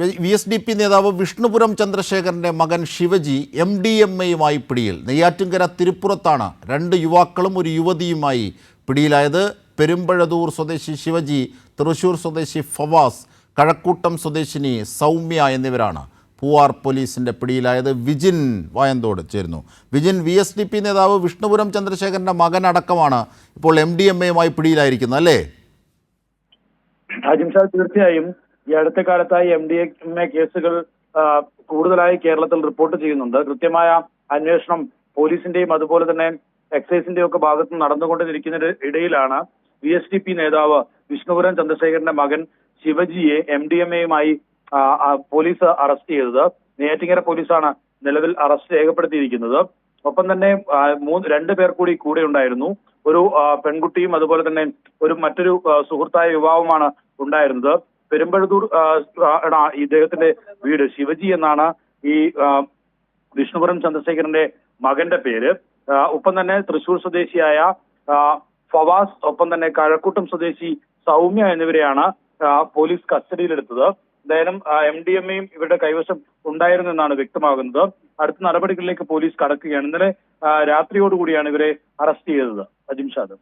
VSDP നേതാവ് വിഷ്ണുപുരം ചന്ദ്രശേഖരന്റെ മകൻ ശിവജി MDMA-യുമായി പിടിയിൽ. നെയ്യാറ്റിൻകര തിരുപ്പുറത്താണ് രണ്ട് യുവാക്കളും ഒരു യുവതിയുമായി പിടിയിലായത്. പെരുമ്പഴതൂർ സ്വദേശി ശിവജി, തൃശൂർ സ്വദേശി ഫവാസ്, കഴക്കൂട്ടം സ്വദേശിനി സൗമ്യ എന്നിവരാണ് പൂവാർ പോലീസിന്റെ പിടിയിലായത്. വിജിൻ വായന്തോട് ചേരുന്നു. വിജിൻ, VSDP നേതാവ് വിഷ്ണുപുരം ചന്ദ്രശേഖരന്റെ മകൻ അടക്കമാണ് ഇപ്പോൾ MDMA-യുമായി പിടിയിലായിരിക്കുന്നത്, അല്ലേ? തീർച്ചയായും ഈ അടുത്ത കാലത്തായി MDMA കേസുകൾ കൂടുതലായി കേരളത്തിൽ റിപ്പോർട്ട് ചെയ്യുന്നുണ്ട്. കൃത്യമായ അന്വേഷണം പോലീസിന്റെയും അതുപോലെ തന്നെ എക്സൈസിന്റെയും ഒക്കെ ഭാഗത്ത് നടന്നുകൊണ്ടിരിക്കുന്ന ഇടയിലാണ് VSDP നേതാവ് വിഷ്ണുപുരം ചന്ദ്രശേഖരന്റെ മകൻ ശിവജിയെ MDMA-യുമായി പോലീസ് അറസ്റ്റ് ചെയ്തത്. നെയ്യാറ്റിൻകര പോലീസാണ് നിലവിൽ അറസ്റ്റ് രേഖപ്പെടുത്തിയിരിക്കുന്നത്. ഒപ്പം തന്നെ രണ്ടു പേർ കൂടെ ഉണ്ടായിരുന്നു. ഒരു പെൺകുട്ടിയും അതുപോലെ തന്നെ മറ്റൊരു സുഹൃത്തായ യുവാവുമാണ് ഉണ്ടായിരുന്നത്. പെരുമ്പഴത്തൂർ ഇദ്ദേഹത്തിന്റെ വീട്. ശിവജി എന്നാണ് ഈ വിഷ്ണുപുരം ചന്ദ്രശേഖരന്റെ മകന്റെ പേര്. ഒപ്പം തന്നെ തൃശൂർ സ്വദേശിയായ ഫവാസ്, ഒപ്പം തന്നെ കഴക്കൂട്ടം സ്വദേശി സൗമ്യ എന്നിവരെയാണ് പോലീസ് കസ്റ്റഡിയിലെടുത്തത്. എന്തായാലും MDMA-യും ഇവരുടെ കൈവശം ഉണ്ടായിരുന്നു എന്നാണ് വ്യക്തമാകുന്നത്. അടുത്ത നടപടികളിലേക്ക് പോലീസ് കടക്കുകയാണ്. ഇന്നലെ രാത്രിയോടുകൂടിയാണ് ഇവരെ അറസ്റ്റ് ചെയ്തത്. അജിംഷാദ്.